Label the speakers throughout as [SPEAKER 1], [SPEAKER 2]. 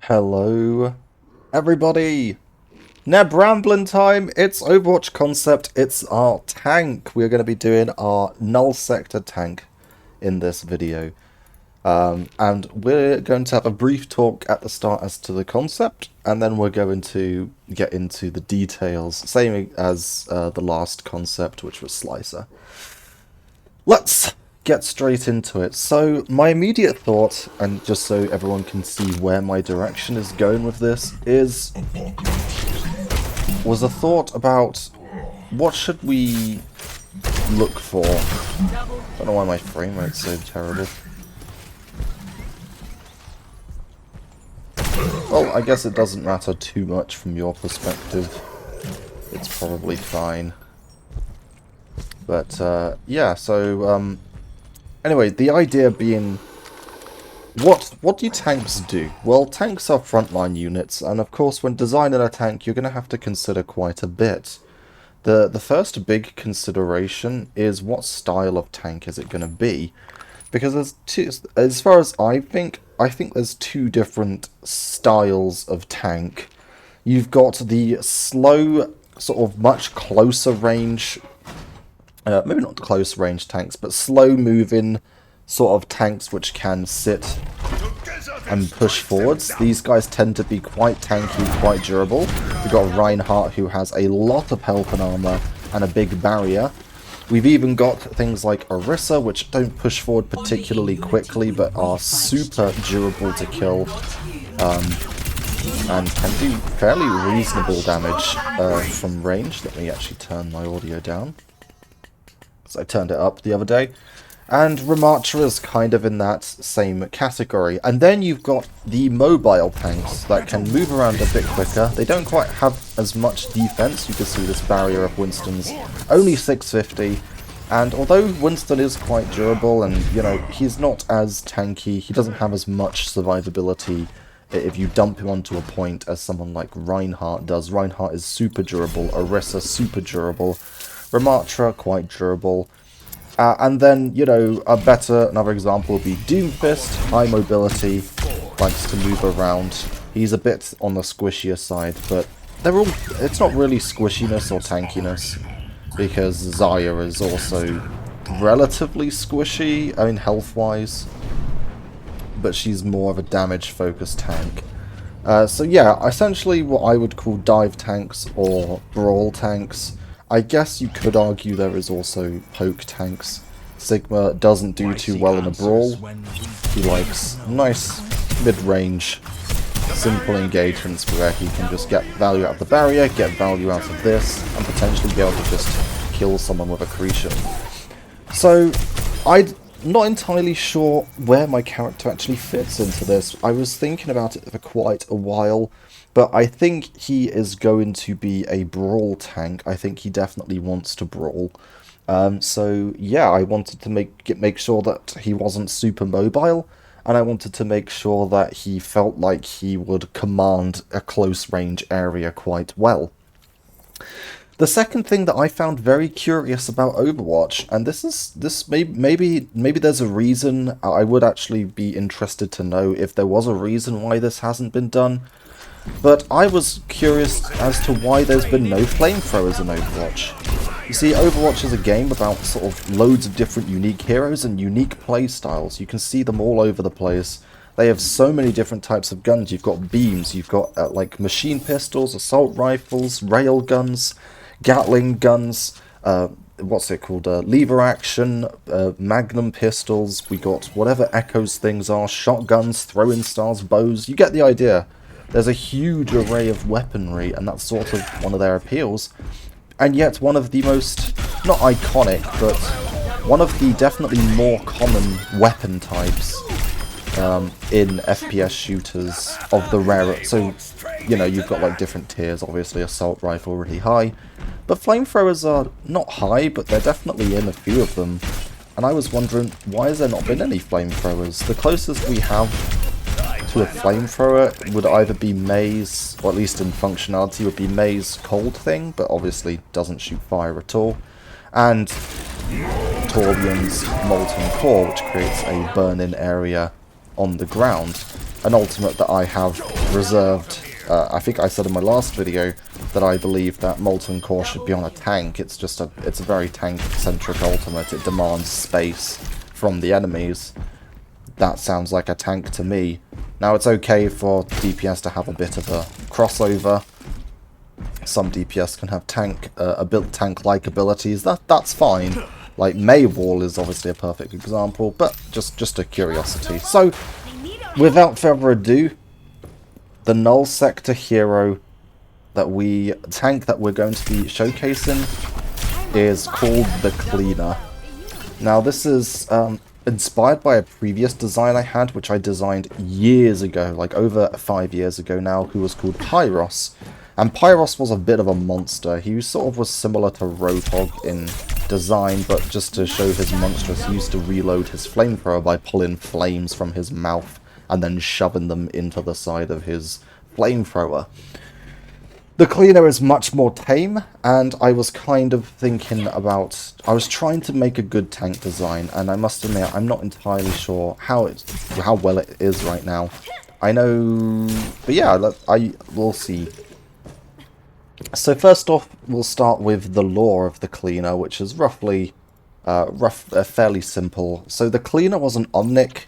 [SPEAKER 1] Hello, everybody! Neb Ramblin' time! It's Overwatch Concept, it's our tank. We're going to be doing our Null Sector tank in this video. And we're going to have a brief talk at the start as to the concept, and then we're going to get into the details, same as the last concept, which was Slicer. Let's get straight into it. So my immediate thought, and just so everyone can see where my direction is going with this, was a thought about what should we look for. I don't know why my frame rate's so terrible. Well, I guess it doesn't matter too much from your perspective. It's probably fine. But yeah, so anyway, the idea being, what do tanks do? Well, tanks are frontline units, and of course when designing a tank you're going to have to consider quite a bit. The first big consideration is what style of tank is it going to be? Because there's two, as far as I think there's two different styles of tank. You've got the slow, sort of much closer range, maybe not close range tanks, but slow moving sort of tanks which can sit and push forwards. These guys tend to be quite tanky, quite durable. We've got Reinhardt, who has a lot of health and armor and a big barrier. We've even got things like Orisa, which don't push forward particularly quickly, but are super durable to kill, and can do fairly reasonable damage from range. Let me actually turn my audio down, because I turned it up the other day. And Ramattra is kind of in that same category. And then you've got the mobile tanks that can move around a bit quicker. They don't quite have as much defense. You can see this barrier of Winston's only 650. And although Winston is quite durable and, you know, he's not as tanky, he doesn't have as much survivability if you dump him onto a point as someone like Reinhardt does. Reinhardt is super durable, Orisa super durable, Ramattra quite durable. And then, you know, another example would be Doomfist, high mobility, likes to move around. He's a bit on the squishier side, but it's not really squishiness or tankiness, because Zaya is also relatively squishy, I mean health-wise, but she's more of a damage-focused tank. So yeah, essentially what I would call dive tanks or brawl tanks. I guess you could argue there is also poke tanks. Sigma doesn't do too well in a brawl. He likes nice mid-range, simple engagements where he can just get value out of the barrier, get value out of this, and potentially be able to just kill someone with accretion. So, I'm not entirely sure where my character actually fits into this. I was thinking about it for quite a while, but I think he is going to be a brawl tank. I think he definitely wants to brawl. So yeah, I wanted to make sure that he wasn't super mobile, and I wanted to make sure that he felt like he would command a close range area quite well. The second thing that I found very curious about Overwatch, and maybe there's a reason. I would actually be interested to know if there was a reason why this hasn't been done. But I was curious as to why there's been no flamethrowers in Overwatch. You see, Overwatch is a game about sort of loads of different unique heroes and unique playstyles. You can see them all over the place. They have so many different types of guns. You've got beams, you've got like machine pistols, assault rifles, rail guns, Gatling guns, lever action, magnum pistols. We got whatever Echo's things are, shotguns, throwing stars, bows. You get the idea. There's a huge array of weaponry, and that's sort of one of their appeals. And yet one of the most, not iconic, but one of the definitely more common weapon types in FPS shooters of the rare. So, you know, you've got like different tiers, obviously assault rifle really high, but flamethrowers are not high, but they're definitely in a few of them. And I was wondering, why has there not been any flamethrowers? The closest we have to a flamethrower would either be Maze, or at least in functionality would be Maze Cold Thing, but obviously doesn't shoot fire at all, and Torbjorn's Molten Core, which creates a burn-in area on the ground. an ultimate that I have reserved. I think I said in my last video that I believe that Molten Core should be on a tank. It's a very tank-centric ultimate. It demands space from the enemies. That sounds like a tank to me. Now, it's okay for DPS to have a bit of a crossover. Some DPS can have tank-like abilities. That's fine. Like, Maywall is obviously a perfect example, but just a curiosity. So, without further ado, the Null Sector hero tank that we're going to be showcasing is called the Cleaner. Now, this is inspired by a previous design I had, which I designed years ago, like over 5 years ago now, who was called Pyros. And Pyros was a bit of a monster. He sort of was similar to Roadhog in design, but just to show his monstrous, he used to reload his flamethrower by pulling flames from his mouth and then shoving them into the side of his flamethrower. The Cleaner is much more tame, and I was kind of thinking about... I was trying to make a good tank design, and I must admit, I'm not entirely sure how well it is right now. I know... But yeah, we'll see. So first off, we'll start with the lore of the Cleaner, which is fairly simple. So the Cleaner was an Omnic.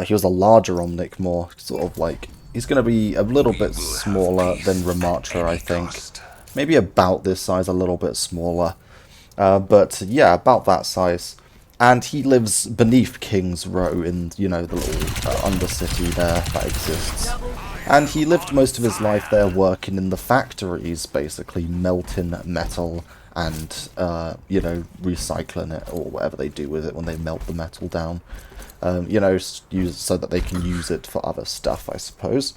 [SPEAKER 1] He was a larger Omnic, more sort of like... He's going to be a little bit smaller than Ramatra, I think. Maybe about this size, a little bit smaller. But yeah, about that size. And he lives beneath King's Row in, you know, the little undercity there that exists. And he lived most of his life there working in the factories, basically melting metal and, you know, recycling it or whatever they do with it when they melt the metal down. You know, so that they can use it for other stuff, I suppose.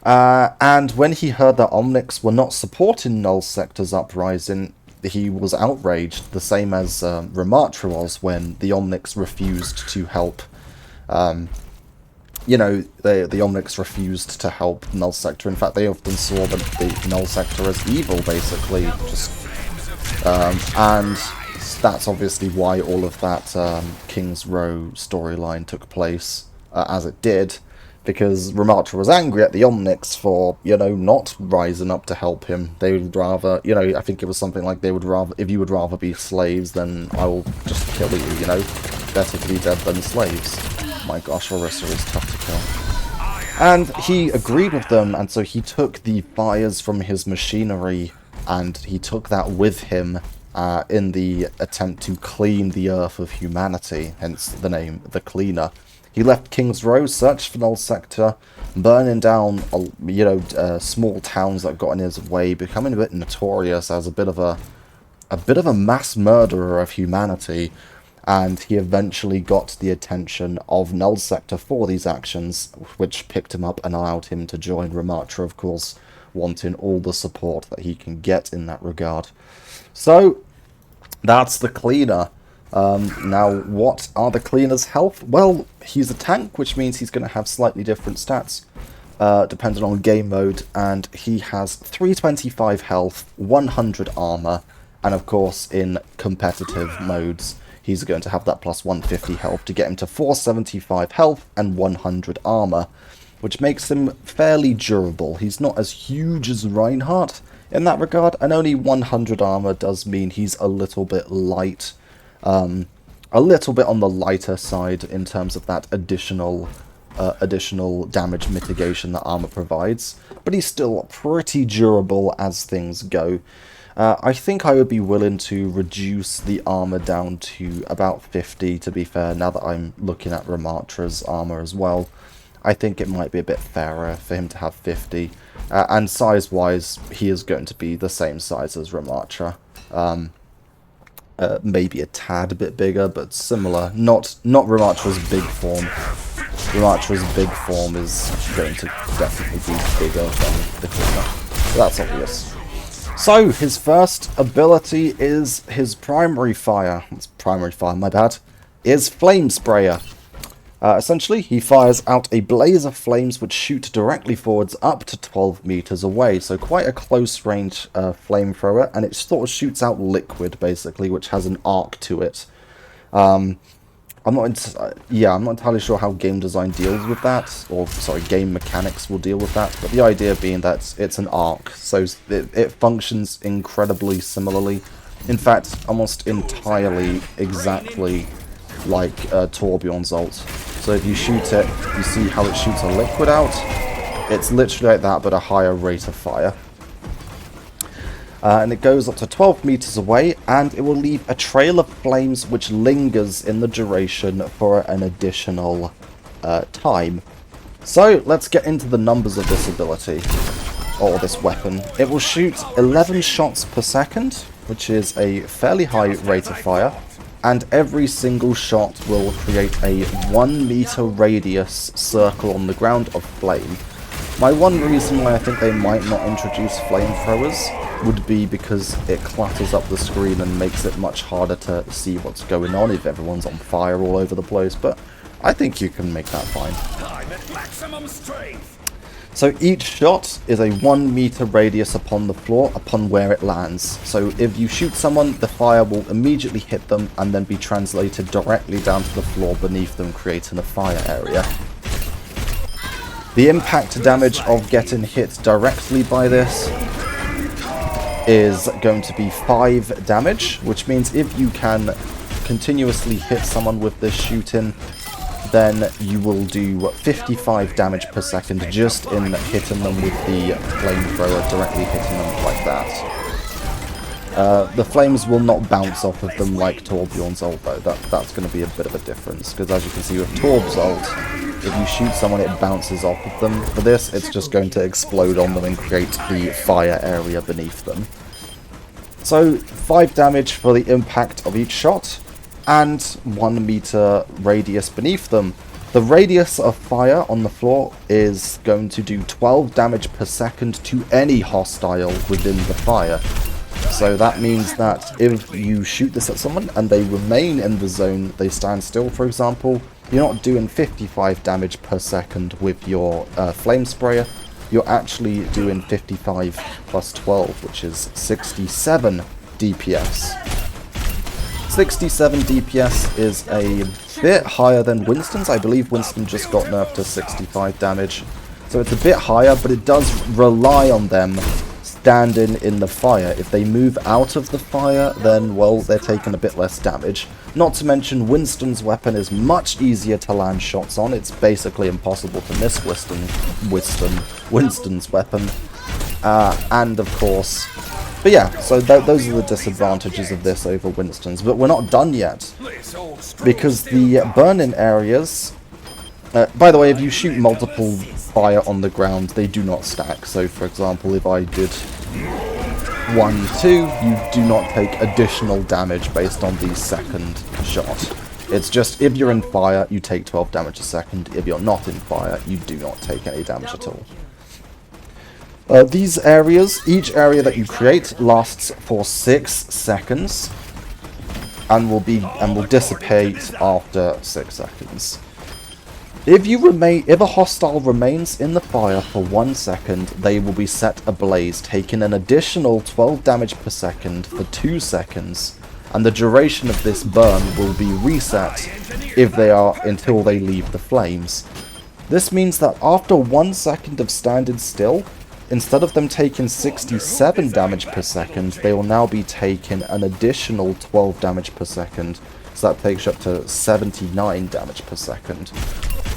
[SPEAKER 1] And when he heard that Omnics were not supporting Null Sector's uprising, he was outraged, the same as Ramatra was when the Omnics refused to help. You know, the Omnics refused to help Null Sector. In fact, they often saw the Null Sector as evil, basically. And that's obviously why all of that King's Row storyline took place as it did, because Ramatra was angry at the Omnics for, you know, not rising up to help him. They would rather, you know, I think it was something like they would rather, if you would rather be slaves, then I will just kill you, you know? Better to be dead than slaves. My gosh, Orisa is tough to kill. And he agreed with them, and so he took the fires from his machinery, and he took that with him in the attempt to clean the earth of humanity, hence the name, the Cleaner. He left King's Row, searched for Null Sector, burning down, you know, small towns that got in his way, becoming a bit notorious as a bit of a mass murderer of humanity. And he eventually got the attention of Null Sector for these actions, which picked him up and allowed him to join Ramatra, of course, wanting all the support that he can get in that regard. So, that's the Cleaner. Now, what are the Cleaner's health? Well, he's a tank, which means he's going to have slightly different stats, depending on game mode, and he has 325 health, 100 armor, and of course, in competitive modes, he's going to have that plus 150 health to get him to 475 health and 100 armor, which makes him fairly durable. He's not as huge as Reinhardt in that regard, and only 100 armor does mean he's a little bit light, a little bit on the lighter side in terms of that additional damage mitigation that armor provides, but he's still pretty durable as things go. I think I would be willing to reduce the armor down to about 50, to be fair, now that I'm looking at Ramatra's armor as well. I think it might be a bit fairer for him to have 50. And size-wise, he is going to be the same size as Ramatra. Maybe a tad bit bigger, but similar. Not Ramatra's big form. Ramatra's big form is going to definitely be bigger than the Cleaner. That's obvious. So, his first ability is his primary fire. It's primary fire, my bad. Is Flamesprayer. Essentially, he fires out a blaze of flames which shoot directly forwards up to 12 meters away, so quite a close-range flamethrower, and it sort of shoots out liquid, basically, which has an arc to it. I'm not entirely sure how game design deals with that, or sorry, game mechanics will deal with that, but the idea being that it's an arc, so it functions incredibly similarly. In fact, almost entirely exactly like Torbjorn's ult. So if you shoot it, you see how it shoots a liquid out. It's literally like that, but a higher rate of fire. And it goes up to 12 meters away, and it will leave a trail of flames which lingers in the duration for an additional time. So let's get into the numbers of this ability, or this weapon. It will shoot 11 shots per second, which is a fairly high rate of fire, and every single shot will create a 1 meter radius circle on the ground of flame. My one reason why I think they might not introduce flamethrowers would be because it clutters up the screen and makes it much harder to see what's going on if everyone's on fire all over the place, but I think you can make that fine. So each shot is a 1 meter radius upon the floor upon where it lands. So if you shoot someone, the fire will immediately hit them and then be translated directly down to the floor beneath them, creating a fire area. The impact damage of getting hit directly by this is going to be 5 damage, which means if you can continuously hit someone with this shooting, then you will do 55 damage per second just in hitting them with the flamethrower, directly hitting them like that. The flames will not bounce off of them like Torbjorn's ult though, that's going to be a bit of a difference, because as you can see with Torb's ult, if you shoot someone it bounces off of them. For this, it's just going to explode on them and create the fire area beneath them. So 5 damage for the impact of each shot, and 1 meter radius beneath them. The radius of fire on the floor is going to do 12 damage per second to any hostile within the fire. So that means that if you shoot this at someone and they remain in the zone, they stand still for example, you're not doing 55 damage per second with your Flamesprayer, you're actually doing 55 plus 12, which is 67 DPS. 67 DPS is a bit higher than Winston's. I believe Winston just got nerfed to 65 damage. So it's a bit higher, but it does rely on them standing in the fire. If they move out of the fire, then, well, they're taking a bit less damage. Not to mention, Winston's weapon is much easier to land shots on. It's basically impossible to miss Winston's weapon. And, of course... But yeah, so those are the disadvantages of this over Winston's. But we're not done yet, because the burn-in areas... by the way, if you shoot multiple fire on the ground, they do not stack. So, for example, if I did 1, 2, you do not take additional damage based on the second shot. It's just, if you're in fire, you take 12 damage a second. If you're not in fire, you do not take any damage at all. These areas, each area that you create lasts for 6 seconds and will dissipate after 6 seconds. If a hostile remains in the fire for 1 second, they will be set ablaze, taking an additional 12 damage per second for 2 seconds, and the duration of this burn will be reset until they leave the flames. This means that after 1 second of standing still, instead of them taking 67 damage per second, they will now be taking an additional 12 damage per second. So that takes you up to 79 damage per second.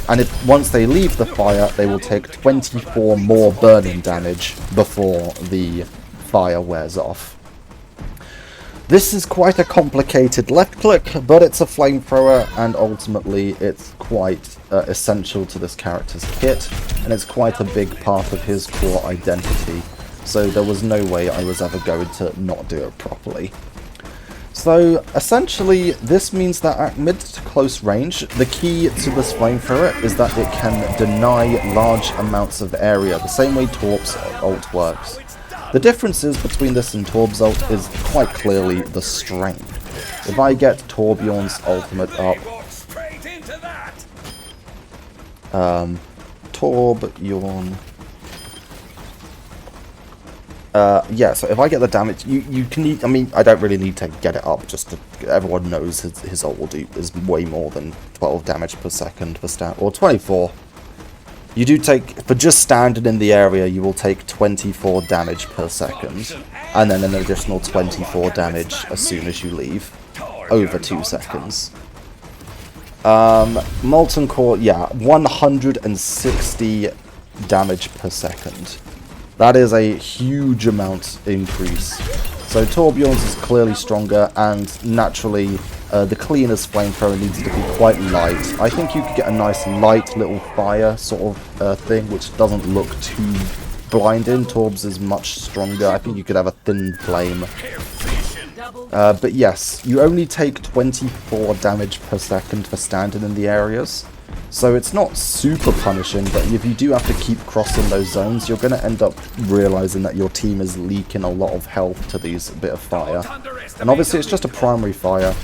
[SPEAKER 1] And once they leave the fire, they will take 24 more burning damage before the fire wears off. This is quite a complicated left click, but it's a flamethrower, and ultimately it's quite essential to this character's kit, and it's quite a big part of his core identity, so there was no way I was ever going to not do it properly. So essentially this means that at mid to close range, the key to this flamethrower is that it can deny large amounts of area, the same way Torp's ult works. The differences between this and Torb's ult is quite clearly the strength. If I get Torbjorn's ultimate up, Torbjorn Yeah, so if I get the damage, you can need, I mean, I don't really need to get it up, just to, everyone knows his ult will do, is way more than 12 damage per second for stat, or 24. You do take, for just standing in the area, you will take 24 damage per second, and then an additional 24 damage as soon as you leave, over 2 seconds. Molten Core, yeah, 160 damage per second. That is a huge amount increase. So Torbjorn's is clearly stronger, and naturally the cleaner's Flamethrower needs to be quite light. I think you could get a nice light little fire sort of thing, which doesn't look too blinding. Torb's is much stronger. I think you could have a thin flame. But yes, you only take 24 damage per second for standing in the areas. So it's not super punishing, but if you do have to keep crossing those zones, you're going to end up realizing that your team is leaking a lot of health to these bit of fire. And obviously it's just a primary fire,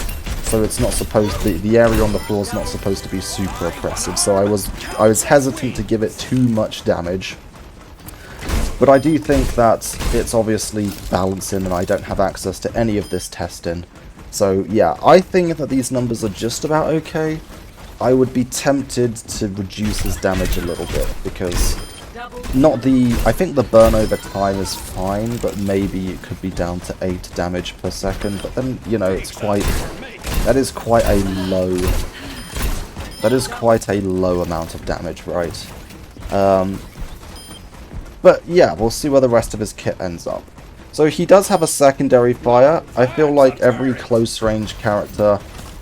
[SPEAKER 1] so it's not supposed to, the area on the floor is not supposed to be super oppressive. So I was hesitant to give it too much damage. But I do think that it's obviously balancing, and I don't have access to any of this testing. So yeah, I think that these numbers are just about okay. I would be tempted to reduce his damage a little bit, because I think the burn over time is fine, but maybe it could be down to 8 damage per second. But then, you know, that is quite a low amount of damage, right? But yeah, we'll see where the rest of his kit ends up. So he does have a secondary fire. I feel like every close range character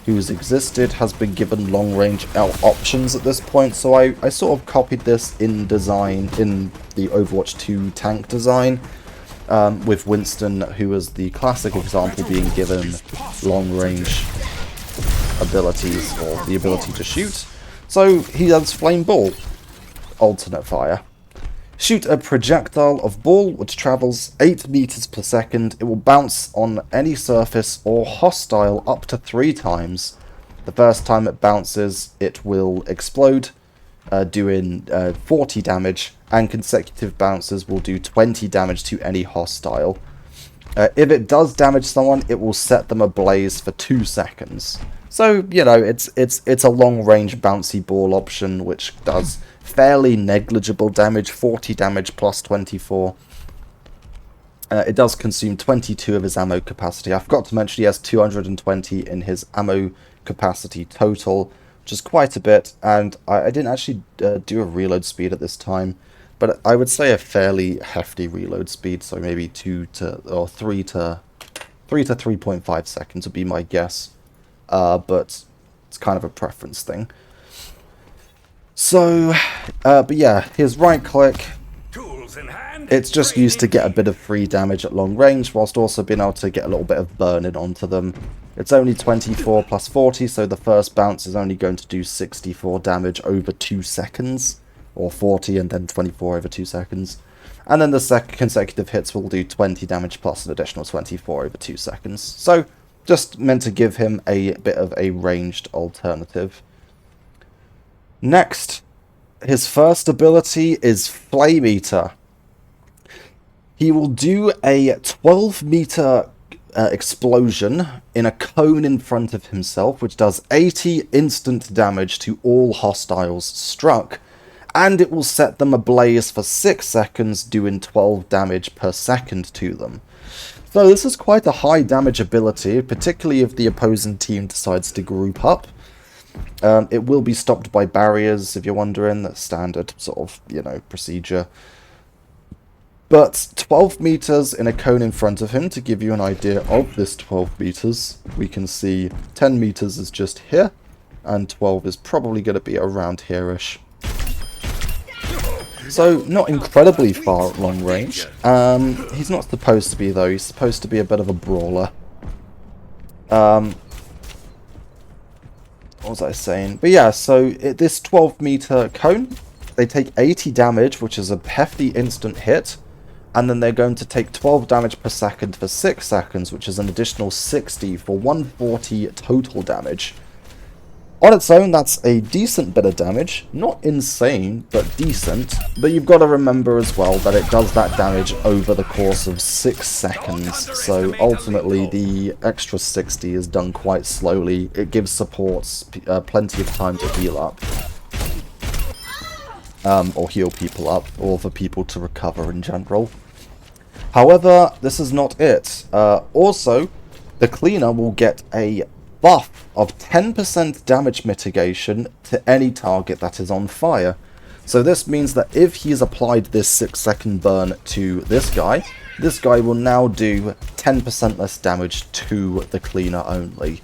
[SPEAKER 1] who's existed has been given long range options at this point, so I sort of copied this in design, in the Overwatch 2 tank design, with Winston, who was the classic example, being given long range abilities, or the ability to shoot. So he has Flame Ball, alternate fire. Shoot a projectile of ball which travels 8 meters per second. It will bounce on any surface or hostile up to 3 times. The first time it bounces, it will explode, doing 40 damage, and consecutive bounces will do 20 damage to any hostile. If it does damage someone, it will set them ablaze for 2 seconds. So, you know, it's a long-range bouncy ball option, which does fairly negligible damage, 40 damage plus 24. It does consume 22 of his ammo capacity. I forgot to mention he has 220 in his ammo capacity total, which is quite a bit, and I didn't actually do a reload speed at this time, but I would say a fairly hefty reload speed, so maybe 3 to 3.5 seconds would be my guess, but it's kind of a preference thing. So, but yeah, his right click, it's just used to get a bit of free damage at long range, whilst also being able to get a little bit of burning onto them. It's only 24 plus 40, so the first bounce is only going to do 64 damage over 2 seconds, or 40 and then 24 over 2 seconds. And then the consecutive hits will do 20 damage plus an additional 24 over 2 seconds. So, just meant to give him a bit of a ranged alternative. Next, his first ability is Flame Eater. He will do a 12-meter explosion in a cone in front of himself, which does 80 instant damage to all hostiles struck, and it will set them ablaze for 6 seconds, doing 12 damage per second to them. So this is quite a high damage ability, particularly if the opposing team decides to group up. It will be stopped by barriers, if you're wondering. That's standard sort of, you know, procedure. But 12 meters in a cone in front of him, to give you an idea of this 12 meters, we can see 10 meters is just here, and 12 is probably going to be around here-ish. So, not incredibly far at long range. He's not supposed to be, though. He's supposed to be a bit of a brawler. What was I saying? But yeah, so this 12-meter cone, they take 80 damage, which is a hefty instant hit, and then they're going to take 12 damage per second for 6 seconds, which is an additional 60 for 140 total damage. On its own, that's a decent bit of damage. Not insane, but decent. But you've got to remember as well that it does that damage over the course of 6 seconds. So ultimately, the extra 60 is done quite slowly. It gives supports plenty of time to heal up. Or heal people up, or for people to recover in general. However, this is not it. Also, the cleaner will get a buff of 10% damage mitigation to any target that is on fire. So this means that if he's applied this 6-second burn to this guy will now do 10% less damage to the cleaner only.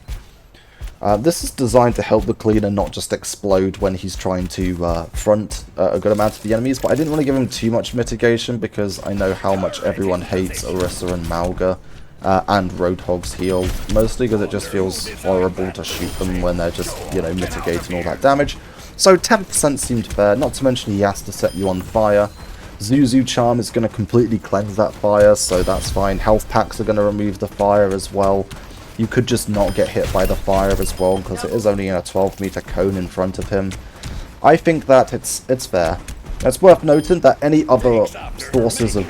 [SPEAKER 1] This is designed to help the cleaner not just explode when he's trying to front a good amount of the enemies, but I didn't want to give him too much mitigation because I know how much everyone hates Orisa and Mauga. And Roadhog's heal, mostly because it just feels horrible to shoot them when they're just, you know, mitigating all that damage. So 10% seemed fair, not to mention he has to set you on fire. Zuzu Charm is going to completely cleanse that fire, so that's fine. Health packs are going to remove the fire as well. You could just not get hit by the fire as well, because it is only in a 12-meter cone in front of him. I think that it's fair. It's worth noting that any other sources of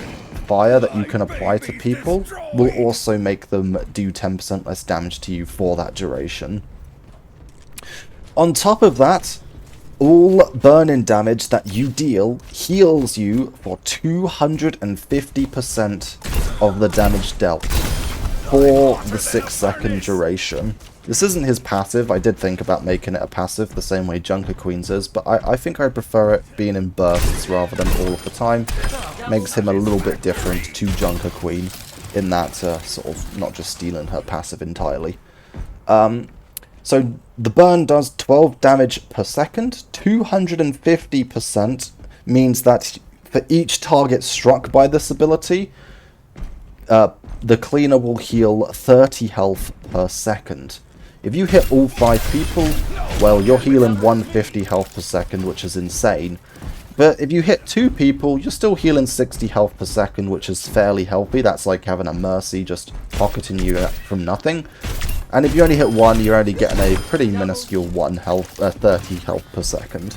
[SPEAKER 1] fire that you can apply to people will also make them do 10% less damage to you for that duration. On top of that, all burn-in damage that you deal heals you for 250% of the damage dealt for the 6-second duration. This isn't his passive. I did think about making it a passive the same way Junker Queen's is, but I think I prefer it being in bursts rather than all of the time. Makes him a little bit different to Junker Queen in that sort of not just stealing her passive entirely. So the burn does 12 damage per second. 250% means that for each target struck by this ability, the cleaner will heal 30 health per second. If you hit all 5 people, well, you're healing 150 health per second, which is insane. But if you hit 2 people, you're still healing 60 health per second, which is fairly healthy. That's like having a Mercy just pocketing you from nothing. And if you only hit 1, you're only getting a pretty minuscule 30 health per second.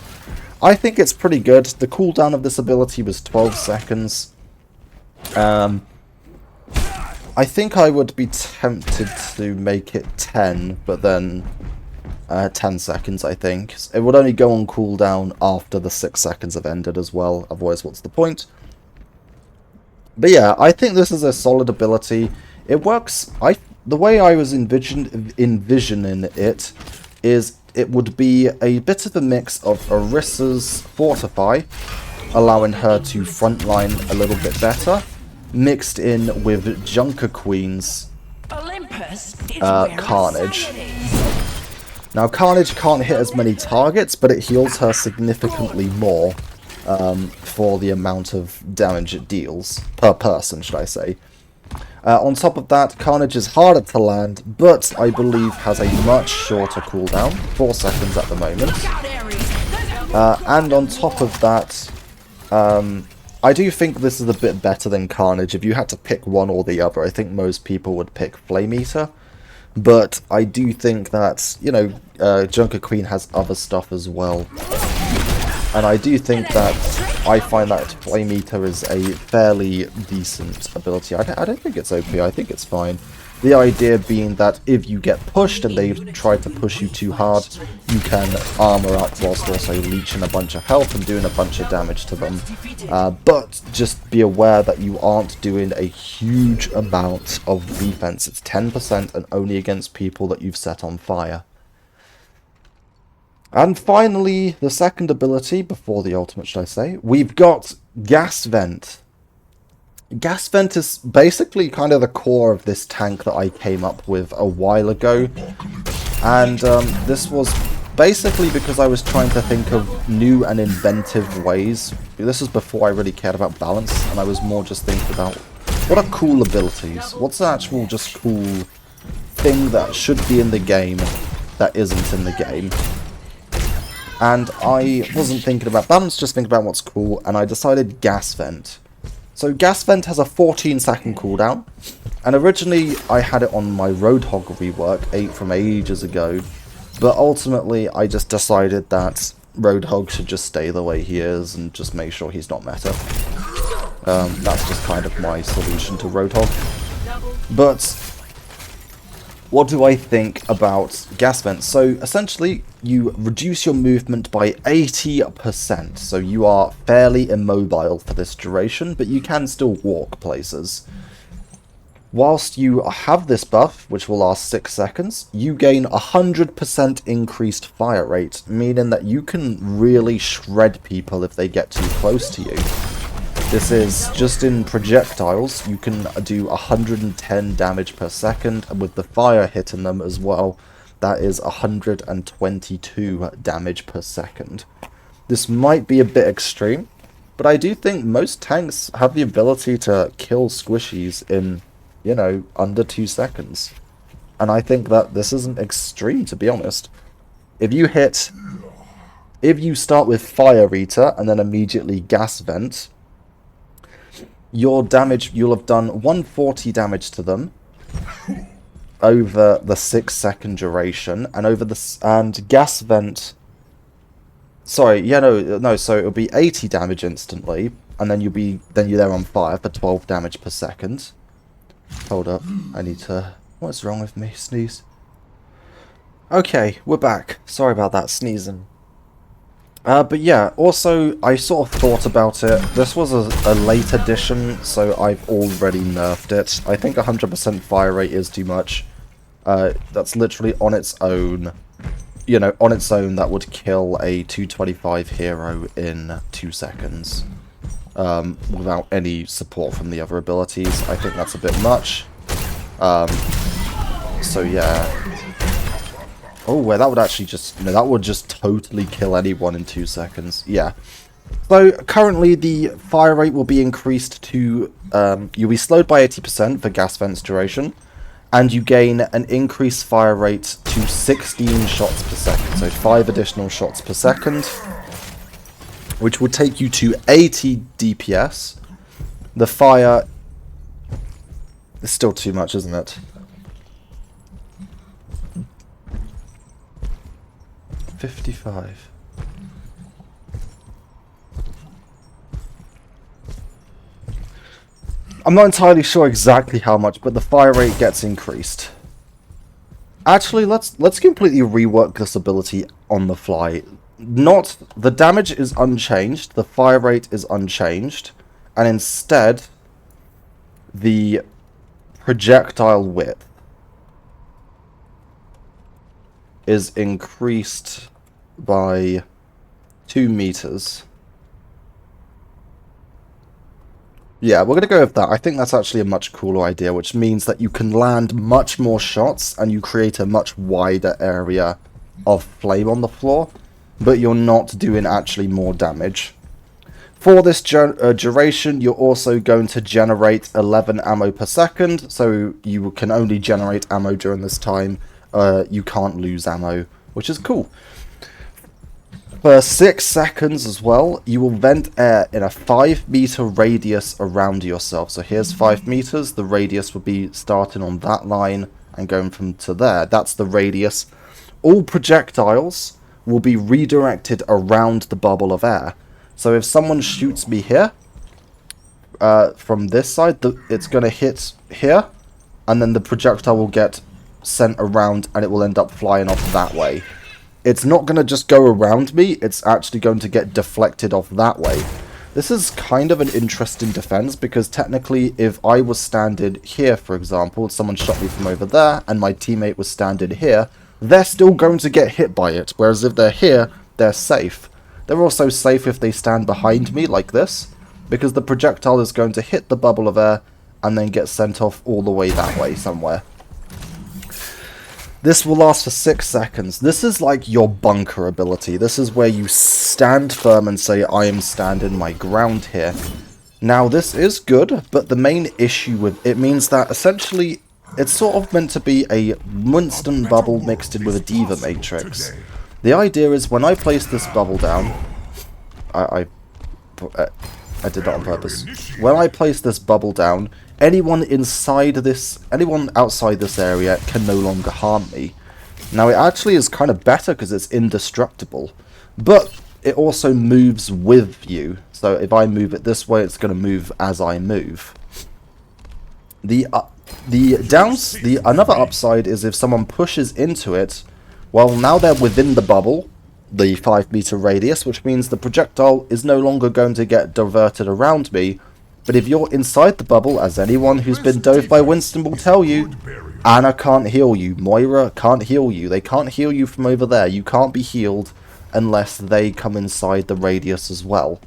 [SPEAKER 1] I think it's pretty good. The cooldown of this ability was 12 seconds. I think I would be tempted to make it 10, but then 10 seconds, I think. It would only go on cooldown after the 6 seconds have ended as well, otherwise what's the point? But yeah, I think this is a solid ability. It works, the way I was envisioning it is it would be a bit of a mix of Orisa's Fortify, allowing her to frontline a little bit better, mixed in with Junker Queen's Carnage. Now, Carnage can't hit as many targets, but it heals her significantly more for the amount of damage it deals, per person, should I say. On top of that, Carnage is harder to land, but I believe has a much shorter cooldown, 4 seconds at the moment. And on top of that, I do think this is a bit better than Carnage. If you had to pick one or the other, I think most people would pick Flame Eater. But I do think that, you know, Junker Queen has other stuff as well. And I do think that I find that Flame Eater is a fairly decent ability. I don't think it's OP, I think it's fine. The idea being that if you get pushed and they try to push you too hard, you can armor up whilst also leeching a bunch of health and doing a bunch of damage to them. But just be aware that you aren't doing a huge amount of defense. It's 10% and only against people that you've set on fire. And finally, the second ability, before the ultimate should I say, we've got Gas Vent. Gas Vent is basically kind of the core of this tank that I came up with a while ago. And this was basically because I was trying to think of new and inventive ways. This was before I really cared about balance, and I was more just thinking about what are cool abilities? What's an actual just cool thing that should be in the game that isn't in the game? And I wasn't thinking about balance, just thinking about what's cool, and I decided Gas Vent. So Gas Vent has a 14-second cooldown, and originally I had it on my Roadhog rework from ages ago, But ultimately, I just decided that Roadhog should just stay the way he is and just make sure he's not meta. That's just kind of my solution to Roadhog. But what do I think about gas vents? So essentially, you reduce your movement by 80%. So you are fairly immobile for this duration, but you can still walk places. Whilst you have this buff, which will last 6 seconds, you gain 100% increased fire rate, meaning that you can really shred people if they get too close to you. This is just in projectiles, you can do 110 damage per second, and with the fire hitting them as well, that is 122 damage per second. This might be a bit extreme, but I do think most tanks have the ability to kill squishies in, you know, under 2 seconds. And I think that this isn't extreme, to be honest. If you start with Fire Eater and then immediately Gas Vent, your damage, you'll have done 140 damage to them over the 6 second duration, and Gas Vent, sorry, yeah, no, so it'll be 80 damage instantly, and then you're there on fire for 12 damage per second. Hold up, I need to... What's wrong with me? Sneeze. Okay, we're back. Sorry about that, sneezing. But yeah, also, I sort of thought about it. This was a late addition, so I've already nerfed it. I think 100% fire rate is too much. That's literally on its own. You know, on its own, that would kill a 225 hero in 2 seconds. Without any support from the other abilities. I think that's a bit much. So yeah. Oh, well, that would actually just... No, that would just totally kill anyone in 2 seconds. Yeah. So, currently, the fire rate will be increased to... you'll be slowed by 80% for gas vents duration. And you gain an increased fire rate to 16 shots per second. So, 5 additional shots per second. Which will take you to 80 DPS. The fire is still too much, isn't it? 55. I'm not entirely sure exactly how much, but the fire rate gets increased. Actually, let's completely rework this ability on the fly. The damage is unchanged, the fire rate is unchanged, and instead, the projectile width is increased by 2 meters. Yeah, we're going to go with that. I think that's actually a much cooler idea, which means that you can land much more shots and you create a much wider area of flame on the floor, but you're not doing actually more damage. For this duration, you're also going to generate 11 ammo per second, so you can only generate ammo during this time. You can't lose ammo, which is cool. For 6 seconds as well, you will vent air in a 5 meter radius around yourself. So here's 5 meters, the radius will be starting on that line and going from to there. That's the radius. All projectiles will be redirected around the bubble of air. So if someone shoots me here, from this side, it's going to hit here, and then the projectile will get sent around and it will end up flying off that way. It's not going to just go around me, it's actually going to get deflected off that way. This is kind of an interesting defense, because technically if I was standing here, for example, someone shot me from over there, and my teammate was standing here, they're still going to get hit by it, whereas if they're here, they're safe. They're also safe if they stand behind me, like this, because the projectile is going to hit the bubble of air, and then get sent off all the way that way somewhere. This will last for 6 seconds. This is like your bunker ability. This is where you stand firm and say, I am standing my ground here. Now, this is good, but the main issue with it means that essentially it's sort of meant to be a Winston bubble mixed in with a Diva Matrix. The idea is when I place this bubble down, I did that on purpose. When I place this bubble down, anyone outside this area can no longer harm me. Now, it actually is kind of better because it's indestructible, but it also moves with you. So if I move it this way, it's going to move as I move. Another upside is if someone pushes into it, well, now they're within the bubble, the 5-meter radius, which means the projectile is no longer going to get diverted around me. But if you're inside the bubble, as anyone who's been dove by Winston will tell you, Anna can't heal you, Moira can't heal you, they can't heal you from over there, you can't be healed unless they come inside the radius as well.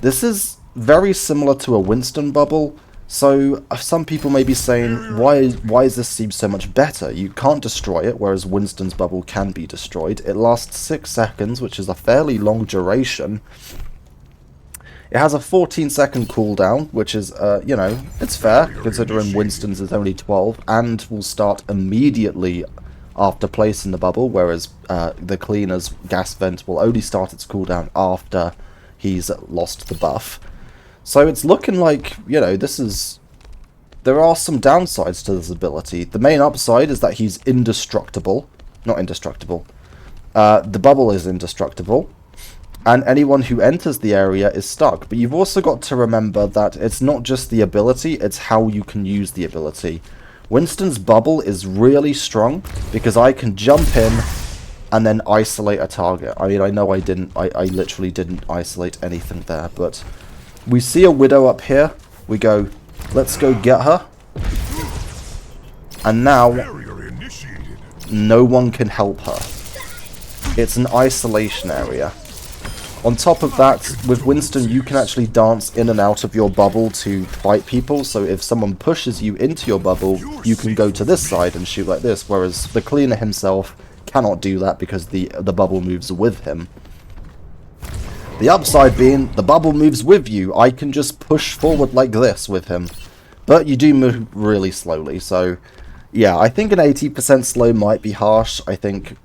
[SPEAKER 1] This is very similar to a Winston bubble, so some people may be saying, why does this seem so much better? You can't destroy it, whereas Winston's bubble can be destroyed. It lasts 6 seconds, which is a fairly long duration. It has a 14-second cooldown, which is, you know, it's fair, considering Winston's is only 12, and will start immediately after placing the bubble, whereas the cleaner's gas vent will only start its cooldown after he's lost the buff. So it's looking like, you know, there are some downsides to this ability. The main upside is that he's indestructible. Not indestructible. The bubble is indestructible. And anyone who enters the area is stuck. But you've also got to remember that it's not just the ability, it's how you can use the ability. Winston's bubble is really strong because I can jump in and then isolate a target. I mean, I know I literally didn't isolate anything there, but we see a Widow up here. We go, let's go get her. And now, no one can help her. It's an isolation area. On top of that, with Winston, you can actually dance in and out of your bubble to fight people. So if someone pushes you into your bubble, you can go to this side and shoot like this. Whereas the cleaner himself cannot do that because the bubble moves with him. The upside being, the bubble moves with you. I can just push forward like this with him. But you do move really slowly. So, yeah, I think an 80% slow might be harsh. I think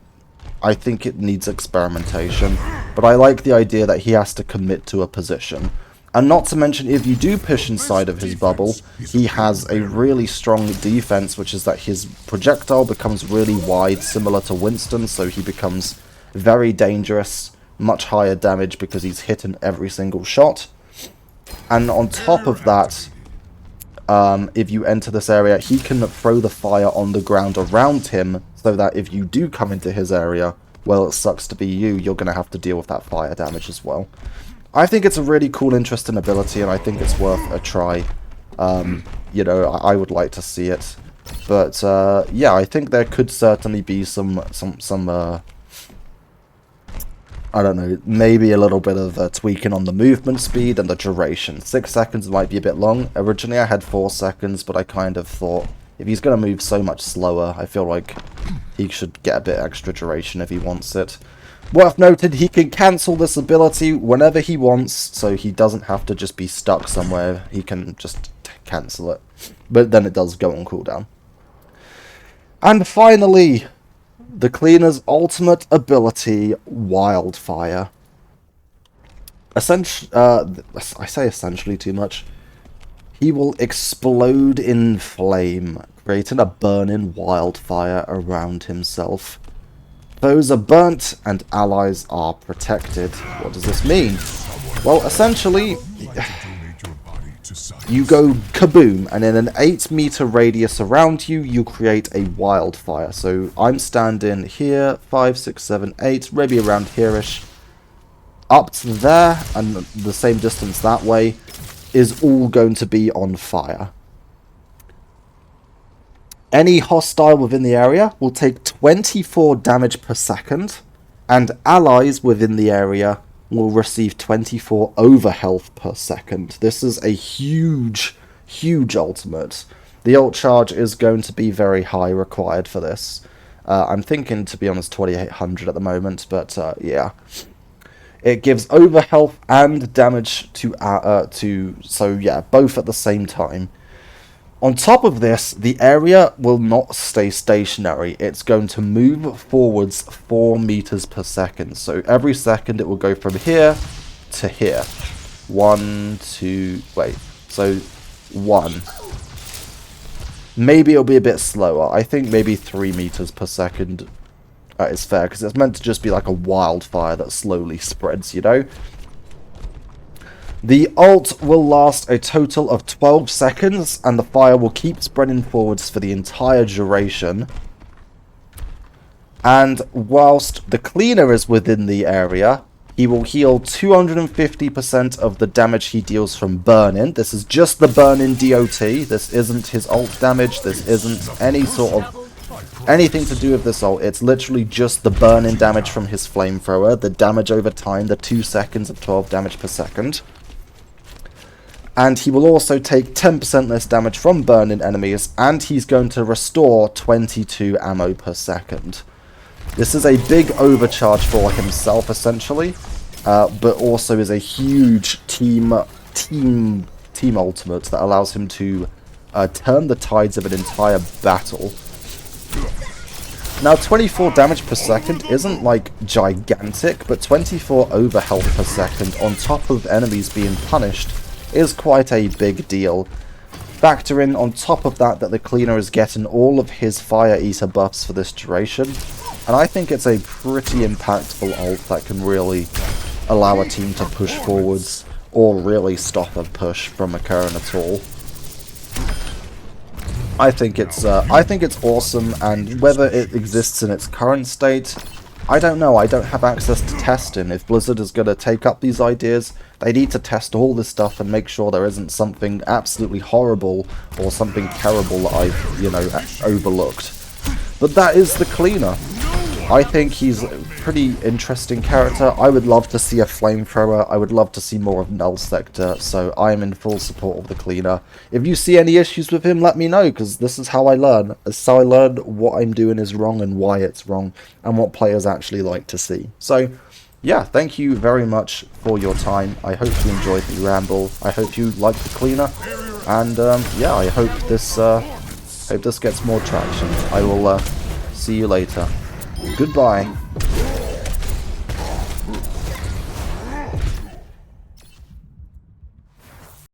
[SPEAKER 1] it needs experimentation. But I like the idea that he has to commit to a position. And not to mention, if you do push inside of his bubble, he has a really strong defense, which is that his projectile becomes really wide, similar to Winston, so he becomes very dangerous, much higher damage because he's hitting every single shot. And on top of that, if you enter this area, he can throw the fire on the ground around him, so that if you do come into his area, well, it sucks to be you, you're going to have to deal with that fire damage as well. I think it's a really cool, interesting ability, and I think it's worth a try. You know, I would like to see it. But, yeah, I think there could certainly be some I don't know, maybe a little bit of tweaking on the movement speed and the duration. 6 seconds might be a bit long. Originally I had 4 seconds, but I kind of thought, if he's going to move so much slower, I feel like he should get a bit extra duration if he wants it. Worth noting, he can cancel this ability whenever he wants, so he doesn't have to just be stuck somewhere. He can just cancel it. But then it does go on cooldown. And finally, the cleaner's ultimate ability, Wildfire. I say essentially too much. He will explode in flame, creating a burning wildfire around himself. Foes are burnt and allies are protected. What does this mean? Well, essentially, you go kaboom, and in an 8-meter radius around you, you create a wildfire. So I'm standing here, 5, 6, 7, 8, maybe around here-ish. Up to there, and the same distance that way, is all going to be on fire. Any hostile within the area will take 24 damage per second, and allies within the area will receive 24 overhealth per second. This is a huge, huge ultimate. The ult charge is going to be very high required for this. I'm thinking, to be honest, 2800 at the moment, but yeah. It gives overhealth and damage so yeah, both at the same time. On top of this, the area will not stay stationary. It's going to move forwards 4 meters per second. So every second it will go from here to here. 1, 2, wait. So 1, maybe it'll be a bit slower. I think maybe 3 meters per second is fair, because it's meant to just be like a wildfire that slowly spreads, you know? The ult will last a total of 12 seconds, and the fire will keep spreading forwards for the entire duration. And whilst the cleaner is within the area, he will heal 250% of the damage he deals from burn-in. This is just the burn-in DOT. This isn't his ult damage. This isn't any sort of anything to do with this ult. It's literally just the burn-in damage from his flamethrower, the damage over time, the 2 seconds of 12 damage per second. And he will also take 10% less damage from burn-in enemies, and he's going to restore 22 ammo per second. This is a big overcharge for himself, essentially, but also is a huge team ultimate that allows him to turn the tides of an entire battle. Now, 24 damage per second isn't, like, gigantic, but 24 overhealth per second on top of enemies being punished is quite a big deal. Factor in on top of that the cleaner is getting all of his fire eater buffs for this duration, and I think it's a pretty impactful ult that can really allow a team to push forwards or really stop a push from occurring at all. I think it's awesome, and whether it exists in its current state, I don't know. I don't have access to testing. If Blizzard is going to take up these ideas, they need to test all this stuff and make sure there isn't something absolutely horrible or something terrible that I've, you know, overlooked. But that is the cleaner. I think he's a pretty interesting character. I would love to see a flamethrower. I would love to see more of Null Sector, so I am in full support of the cleaner. If you see any issues with him, let me know, because this is how I learn. This is how I learn what I'm doing is wrong and why it's wrong, and what players actually like to see. So, yeah, thank you very much for your time. I hope you enjoyed the ramble. I hope you like the cleaner, and yeah, I hope this gets more traction. I will see you later. Goodbye.